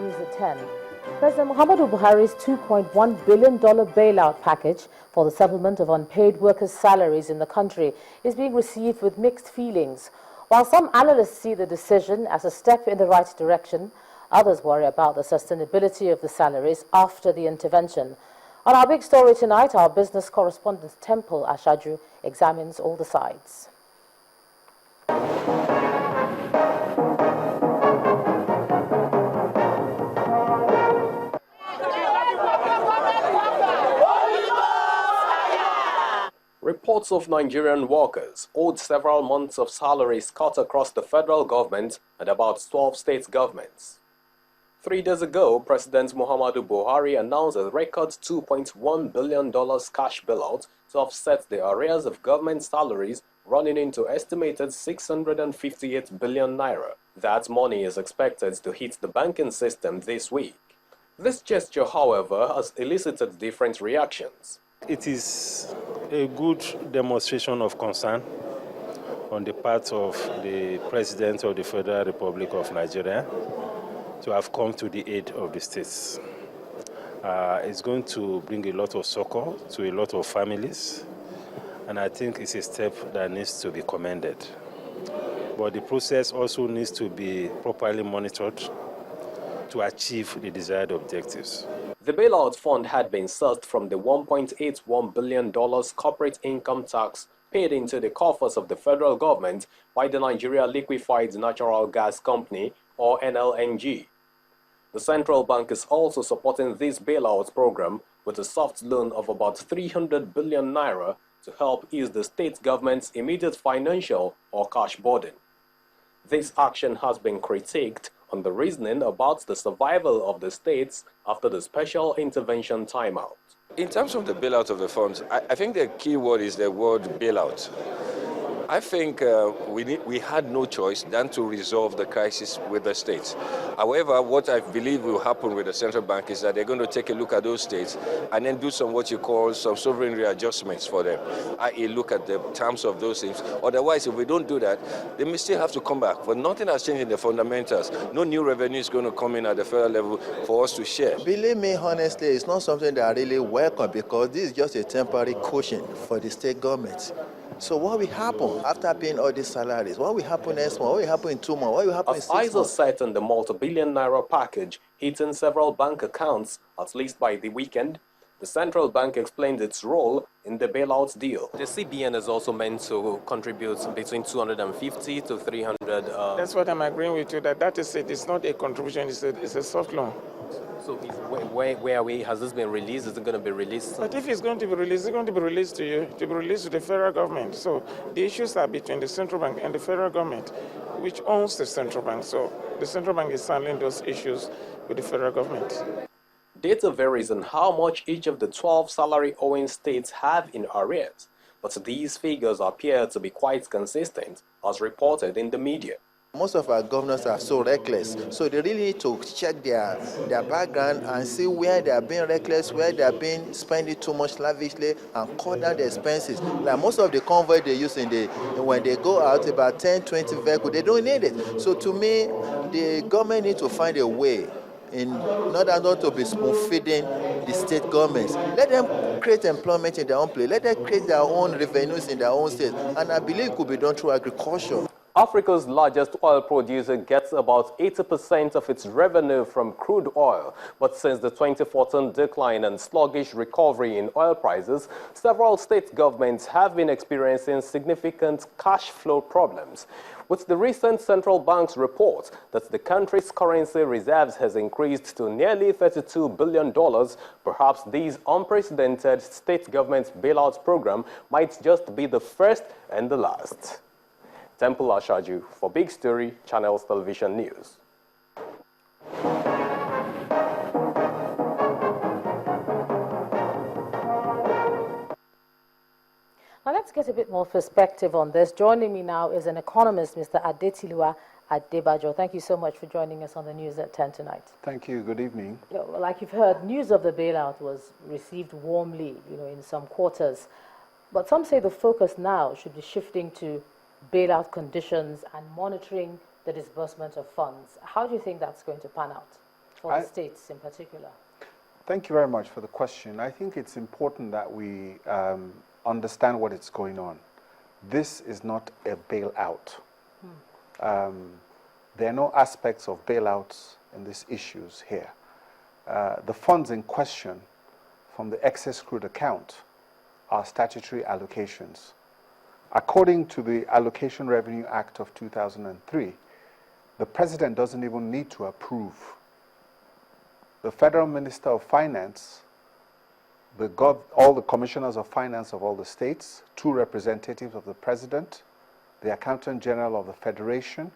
News at 10. President Muhammadu Buhari's $2.1 billion bailout package for the settlement of unpaid workers' salaries in the country is being received with mixed feelings. While some analysts see the decision as a step in the right direction, others worry about the sustainability of the salaries after the intervention. On our big story tonight, our business correspondent Temple Ashaju examines all the sides. Reports of Nigerian workers owed several months of salaries cut across the federal government and about 12 state governments. 3 days ago, President Muhammadu Buhari announced a record $2.1 billion cash bailout to offset the arrears of government salaries running into estimated 658 billion naira. That money is expected to hit the banking system this week. This gesture, however, has elicited different reactions. It is a good demonstration of concern on the part of the President of the Federal Republic of Nigeria to have come to the aid of the states. It's going to bring a lot of succor to a lot of families, and I think it's a step that needs to be commended. But the process also needs to be properly monitored to achieve the desired objectives. The bailout fund had been sourced from the $1.81 billion corporate income tax paid into the coffers of the federal government by the Nigeria Liquefied Natural Gas Company, or NLNG. The central bank is also supporting this bailout program with a soft loan of about 300 billion naira to help ease the state government's immediate financial or cash burden. This action has been critiqued on the reasoning about the survival of the states after the special intervention timeout. In terms of the bailout of the funds, I think the key word is the word bailout. I think we had no choice than to resolve the crisis with the states. However, what I believe will happen with the central bank is that they're going to take a look at those states and then do some what you call some sovereign readjustments for them, i.e. look at the terms of those things. Otherwise, if we don't do that, they may still have to come back. But nothing has changed in the fundamentals. No new revenue is going to come in at the federal level for us to share. Believe me, honestly, it's not something that I really welcome because this is just a temporary cushion for the state government. So what will happen after paying all these salaries? What will happen next month? What will happen in 2 months? What will happen in 6 months? As eyes are set on the multi-billion naira package hitting several bank accounts, at least by the weekend, the central bank explained its role in the bailout deal. The CBN is also meant to contribute between 250 to 300. That's what I'm agreeing with you, that is it. It's not a contribution, it's a soft loan. So where are we? Has this been released? Is it going to be released? But if it's going to be released, it's going to be released to you, to be released to the federal government. So the issues are between the central bank and the federal government, which owns the central bank. So the central bank is handling those issues with the federal government. Data varies on how much each of the 12 salary-owing states have in arrears, but these figures appear to be quite consistent, as reported in the media. Most of our governors are so reckless, so they really need to check their background and see where they are being reckless, where they are being spending too much lavishly, and cut down the expenses. Like most of the convoy they use when they go out, about 10, 20 vehicles, they don't need it. So to me, the government needs to find a way in order not to be spoon-feeding the state governments. Let them create employment in their own place. Let them create their own revenues in their own state. And I believe it could be done through agriculture. Africa's largest oil producer gets about 80% of its revenue from crude oil. But since the 2014 decline and sluggish recovery in oil prices, several state governments have been experiencing significant cash flow problems. With the recent central bank's report that the country's currency reserves has increased to nearly $32 billion, perhaps this unprecedented state government bailout program might just be the first and the last. Temple Ashaju for Big Story, Channels Television News. Now let's get a bit more perspective on this. Joining me now is an economist, Mr. Adetilua Adebajo. Thank you so much for joining us on the news at 10 tonight. Thank you. Good evening. Like you've heard, news of the bailout was received warmly, in some quarters. But some say the focus now should be shifting to bailout conditions and monitoring the disbursement of funds. How do you think that's going to pan out? for the states in particular? Thank you very much for the question. I think it's important that we understand what is going on. This is not a bailout. There are no aspects of bailouts in these issues here. The funds in question from the excess crude account are statutory allocations. According to the Allocation Revenue Act of 2003, the President doesn't even need to approve. The Federal Minister of Finance, all the commissioners of finance of all the states, 2 representatives of the President, the Accountant General of the Federation,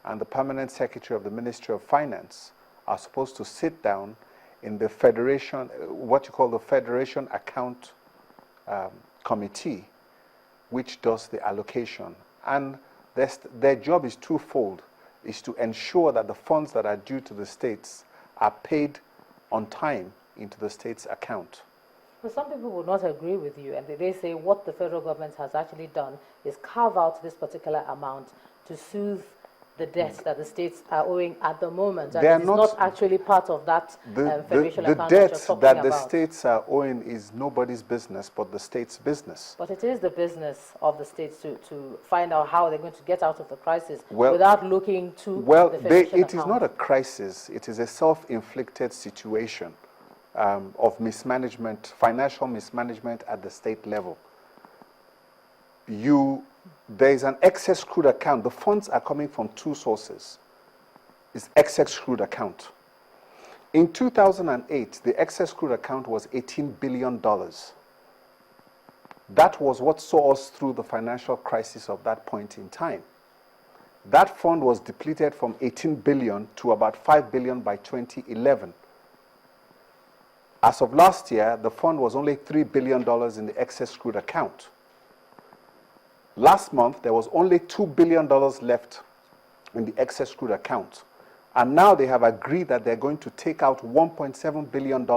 and the Permanent Secretary of the Ministry of Finance are supposed to sit down in the Federation, what you call the Federation Account Committee, which does the allocation. And their job is twofold, is to ensure that the funds that are due to the states are paid on time into the state's account. But some people will not agree with you, and they say what the federal government has actually done is carve out this particular amount to soothe the debt that the states are owing at the moment, and it is not actually part of that federation account the that you're debt talking that the about. states are owing is nobody's business but the state's business. But it is the business of the states to find out how they're going to get out of the crisis without looking to the federation account. It is not a crisis, it is a self-inflicted situation of mismanagement, financial mismanagement at the state level. There is an excess crude account. The funds are coming from 2 sources. It's excess crude account. In 2008, the excess crude account was $18 billion. That was what saw us through the financial crisis of that point in time. That fund was depleted from 18 billion to about 5 billion by 2011. As of last year, the fund was only $3 billion in the excess crude account. Last month, there was only $2 billion left in the excess crude account. And now they have agreed that they're going to take out $1.7 billion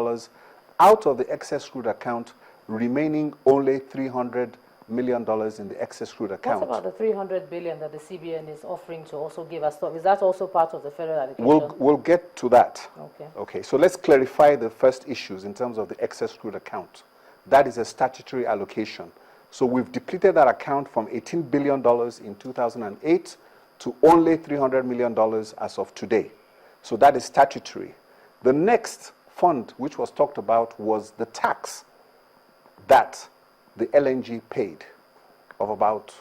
out of the excess crude account, remaining only $300 million in the excess crude account. What about the $300 billion that the CBN is offering to also give us? Is that also part of the federal allocation? We'll get to that. Okay, so let's clarify the first issues in terms of the excess crude account. That is a statutory allocation. So we've depleted that account from $18 billion in 2008 to only $300 million as of today. So that is statutory. The next fund which was talked about was the tax that the LNG paid of about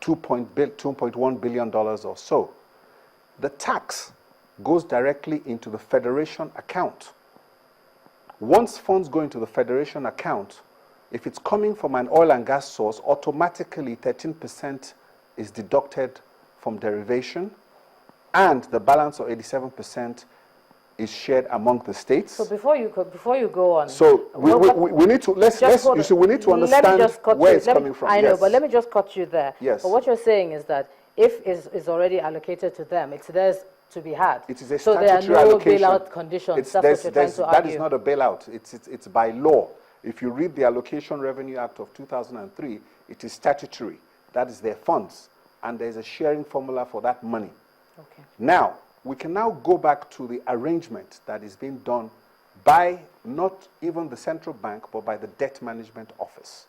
$2.1 billion or so. The tax goes directly into the Federation account. Once funds go into the Federation account, if it's coming from an oil and gas source, automatically 13% is deducted from derivation, and the balance of 87% is shared among the states. So before you go on, so we need to we need to understand where it's coming from. I know, but let me just cut you there. Yes. But what you're saying is that if it's already allocated to them, it's theirs to be had. It is a so there are no allocation. Bailout conditions. That's what you're trying to argue. That is not a bailout. It's by law. If you read the Allocation Revenue Act of 2003, it is statutory. That is their funds. And there's a sharing formula for that money. Okay. Now, we can now go back to the arrangement that is being done by not even the central bank, but by the Debt Management Office.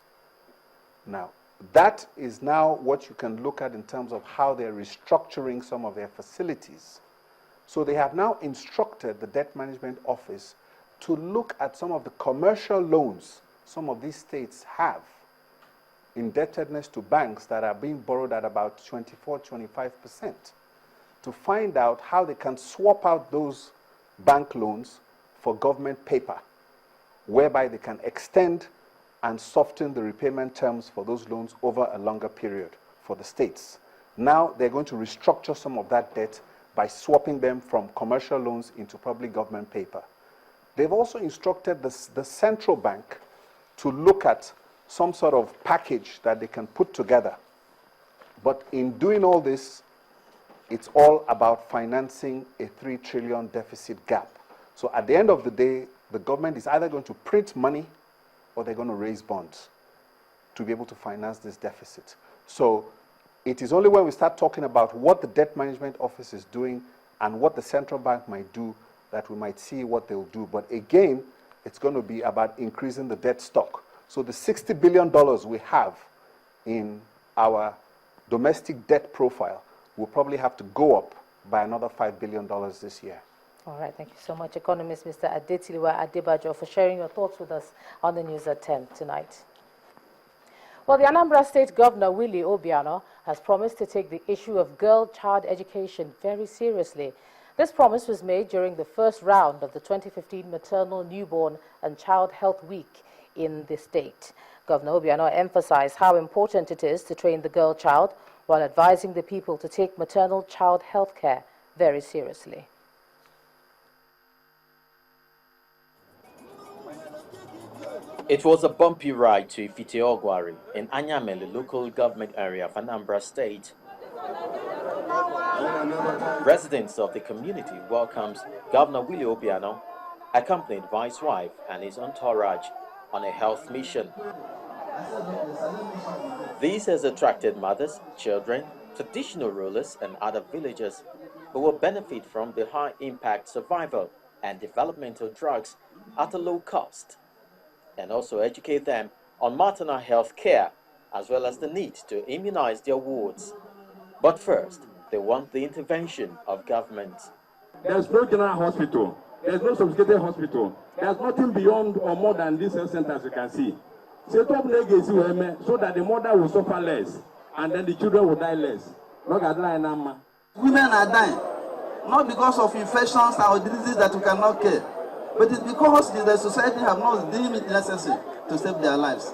Now, that is now what you can look at in terms of how they're restructuring some of their facilities. So they have now instructed the Debt Management Office to look at some of the commercial loans some of these states have, indebtedness to banks that are being borrowed at about 24-25%, to find out how they can swap out those bank loans for government paper, whereby they can extend and soften the repayment terms for those loans over a longer period for the states. Now they're going to restructure some of that debt by swapping them from commercial loans into public government paper. They've also instructed the central bank to look at some sort of package that they can put together. But in doing all this, it's all about financing a $3 trillion deficit gap. So at the end of the day, the government is either going to print money or they're going to raise bonds to be able to finance this deficit. So it is only when we start talking about what the Debt Management Office is doing and what the central bank might do that we might see what they'll do. But again, it's going to be about increasing the debt stock. So the $60 billion we have in our domestic debt profile will probably have to go up by another $5 billion this year. All right, thank you so much, Economist Mr. Adetiliwa Adebajo, for sharing your thoughts with us on the news at 10 tonight. Well, the Anambra State Governor, Willie Obiano, has promised to take the issue of girl-child education very seriously. This promise was made during the first round of the 2015 Maternal, Newborn and Child Health Week in the state. Governor Obiano emphasized how important it is to train the girl child while advising the people to take maternal child health care very seriously. It was a bumpy ride to Ifite-Ogwari in Anyamele local government area of Anambra State. Residents of the community welcomes Governor Willie Obiano, accompanied by his wife and his entourage on a health mission. This has attracted mothers, children, traditional rulers and other villagers who will benefit from the high-impact survival and developmental drugs at a low cost, and also educate them on maternal health care as well as the need to immunize their wards. But first, they want the intervention of government. There's no general hospital, there's no sophisticated hospital, there's nothing beyond or more than these health centers you can see. So that the mother will suffer less and then the children will die less. Look at Anambra. Women are dying, not because of infections or diseases that we cannot cure, but it's because the society have not deemed it necessary to save their lives.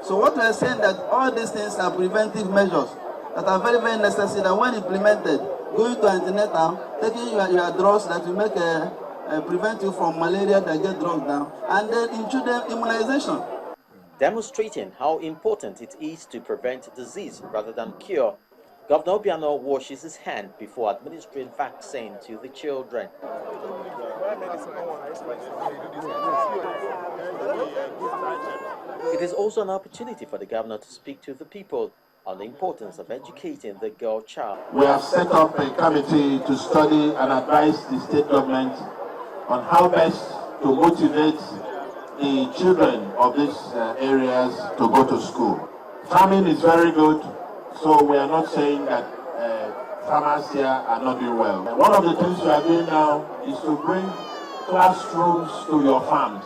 So what we are saying that all these things are preventive measures that are very, very necessary, that when implemented, going to antenatal, taking your drugs that will make prevent you from malaria, that get drugs down, and then in children immunization. Demonstrating how important it is to prevent disease rather than cure, Governor Obiano washes his hand before administering vaccine to the children. It is also an opportunity for the governor to speak to the people on the importance of educating the girl child. We have set up a committee to study and advise the state government on how best to motivate the children of these areas to go to school. Farming is very good, so we are not saying that farmers here are not doing well. And one of the things we are doing now is to bring classrooms to your farms,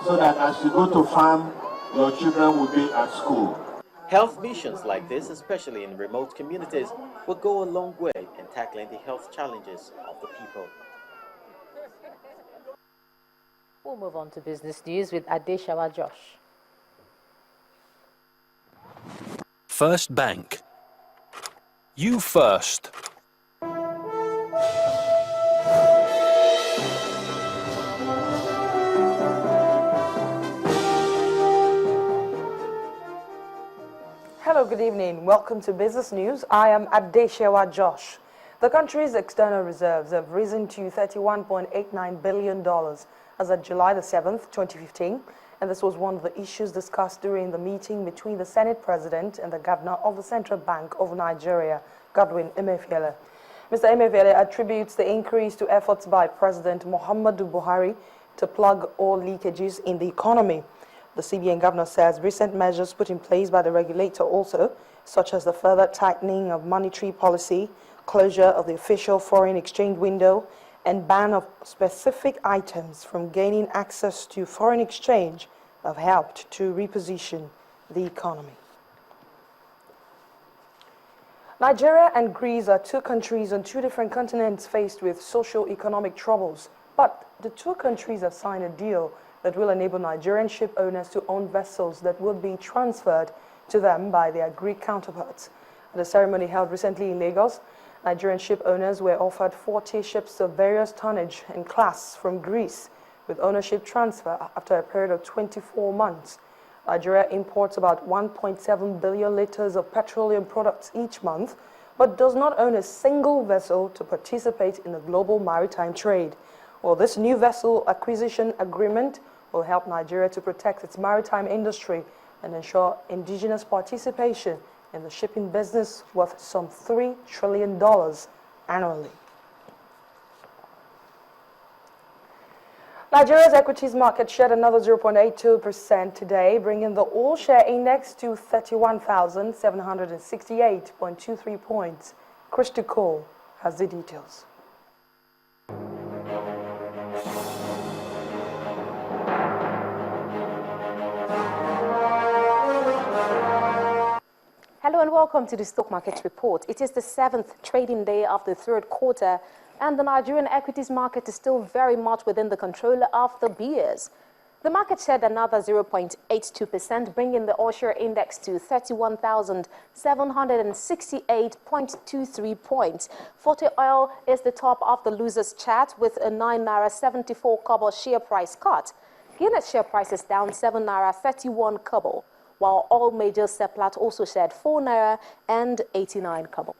so that as you go to farm, your children will be at school. Health missions like this, especially in remote communities, will go a long way in tackling the health challenges of the people. We'll move on to business news with Adeshawa Josh. First Bank. You first. Hello, good evening. Welcome to Business News. I am Adeshawa Josh. The country's external reserves have risen to $31.89 billion as of July the 7th, 2015, and this was one of the issues discussed during the meeting between the Senate President and the Governor of the Central Bank of Nigeria, Godwin Emefiele. Mr. Emefiele attributes the increase to efforts by President Muhammadu Buhari to plug all leakages in the economy. The CBN governor says recent measures put in place by the regulator also, such as the further tightening of monetary policy, closure of the official foreign exchange window, and ban of specific items from gaining access to foreign exchange, have helped to reposition the economy. Nigeria and Greece are two countries on two different continents faced with socio-economic troubles, but the two countries have signed a deal that will enable Nigerian ship owners to own vessels that will be transferred to them by their Greek counterparts. At a ceremony held recently in Lagos, Nigerian ship owners were offered 40 ships of various tonnage and class from Greece, with ownership transfer after a period of 24 months. Nigeria imports about 1.7 billion liters of petroleum products each month, but does not own a single vessel to participate in the global maritime trade. Well, this new vessel acquisition agreement will help Nigeria to protect its maritime industry and ensure indigenous participation in the shipping business worth some $3 trillion annually. Nigeria's equities market shed another 0.82% today, bringing the all-share index to 31,768.23 points. Christy Cole has the details. Hello and welcome to the Stock Market Report. It is the 7th trading day of the third quarter, and the Nigerian equities market is still very much within the control of the bears. The market shed another 0.82%, bringing the all-share index to 31,768.23 points. Forte Oil is the top of the losers chart with a 9.74 naira share price cut. Guinness share price is down 7.31 naira, while all major Seplat also shed 4 naira and 89 kobo.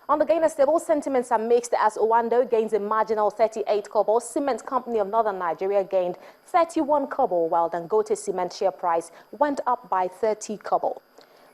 On the gainers table, sentiments are mixed as Owando gains a marginal 38 kobo. Cement Company of Northern Nigeria gained 31 kobo, while Dangote Cement share price went up by 30 kobo.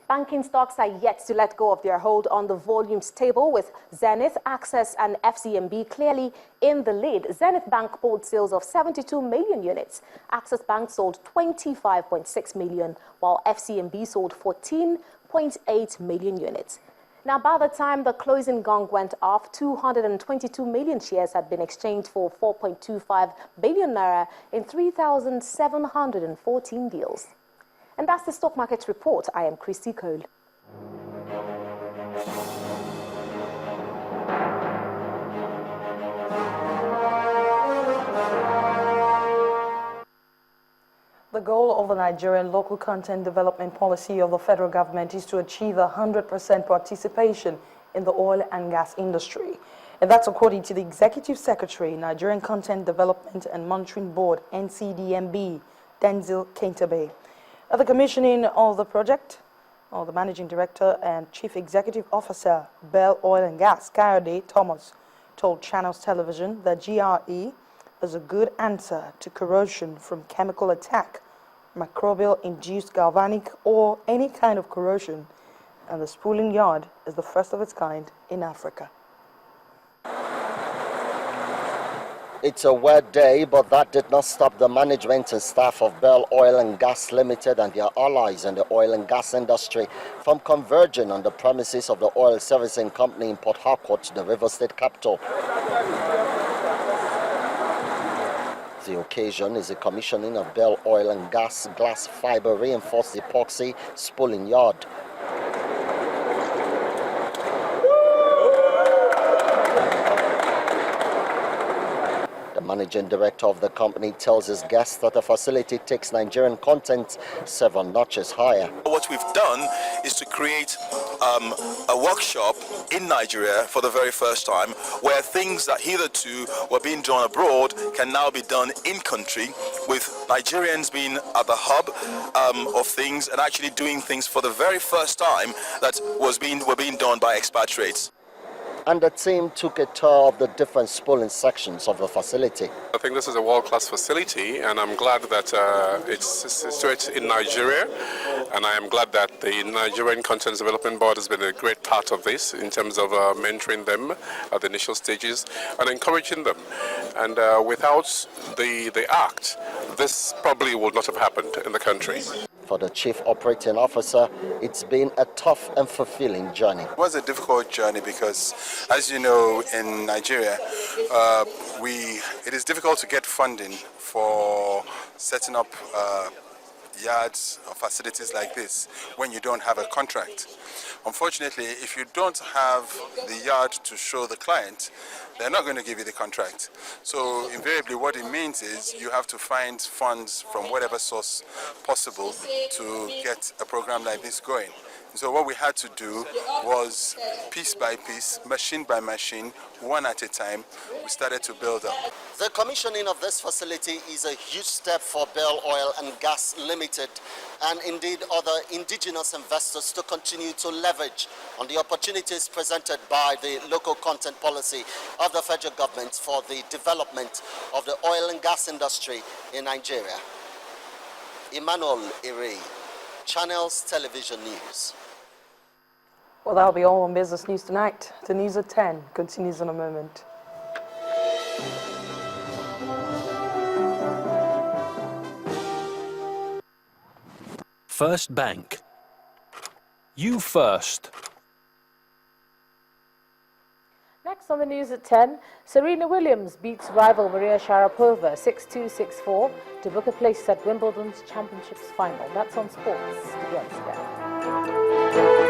Banking stocks are yet to let go of their hold on the volumes table, with Zenith, Access and FCMB clearly in the lead. Zenith Bank pulled sales of 72 million units. Access Bank sold 25.6 million, while FCMB sold 14.8 million units. Now, by the time the closing gong went off, 222 million shares had been exchanged for 4.25 billion naira in 3,714 deals. And that's the Stock Market Report. I am Christy Cole. The goal of the Nigerian local content development policy of the federal government is to achieve 100% participation in the oil and gas industry. And that's according to the Executive Secretary, Nigerian Content Development and Monitoring Board, NCDMB, Denzil Kentabe. At the commissioning of the project, the Managing Director and Chief Executive Officer, Bell Oil and Gas, Kayode Thomas, told Channels Television that GRE is a good answer to corrosion from chemical attack, microbial-induced galvanic, or any kind of corrosion, and the spooling yard is the first of its kind in Africa. It's a wet day, but that did not stop the management and staff of Bell Oil and Gas Limited and their allies in the oil and gas industry from converging on the premises of the oil servicing company in Port Harcourt, the River State capital. The occasion is the commissioning of Bell Oil and Gas glass fiber reinforced epoxy spooling yard. The managing director of the company tells his guests that the facility takes Nigerian content several notches higher. What we've done is to create a workshop in Nigeria for the very first time, where things that hitherto were being done abroad can now be done in country, with Nigerians being at the hub of things and actually doing things for the very first time that were being done by expatriates. And the team took a tour of the different spooling sections of the facility. I think this is a world-class facility, and I'm glad that it's situated in Nigeria, and I am glad that the Nigerian Content Development Board has been a great part of this in terms of mentoring them at the initial stages and encouraging them. And without the act, this probably would not have happened in the country. For the Chief Operating Officer, it's been a tough and fulfilling journey. It was a difficult journey because, as you know, in Nigeria, it is difficult to get funding for setting up yards or facilities like this when you don't have a contract. Unfortunately, if you don't have the yard to show the client, they're not going to give you the contract. So invariably what it means is you have to find funds from whatever source possible to get a program like this going. So what we had to do was piece by piece, machine by machine, one at a time, we started to build up. The commissioning of this facility is a huge step for Bell Oil and Gas Limited and indeed other indigenous investors to continue to leverage on the opportunities presented by the local content policy of the federal government for the development of the oil and gas industry in Nigeria. Emmanuel Ire, Channels Television News. Well, that'll be all on Business News tonight. The news at 10 continues in a moment. First Bank. You first. Next on the news at 10, Serena Williams beats rival Maria Sharapova 6-2, 6-4 to book a place at Wimbledon's Championships final. That's on sports. To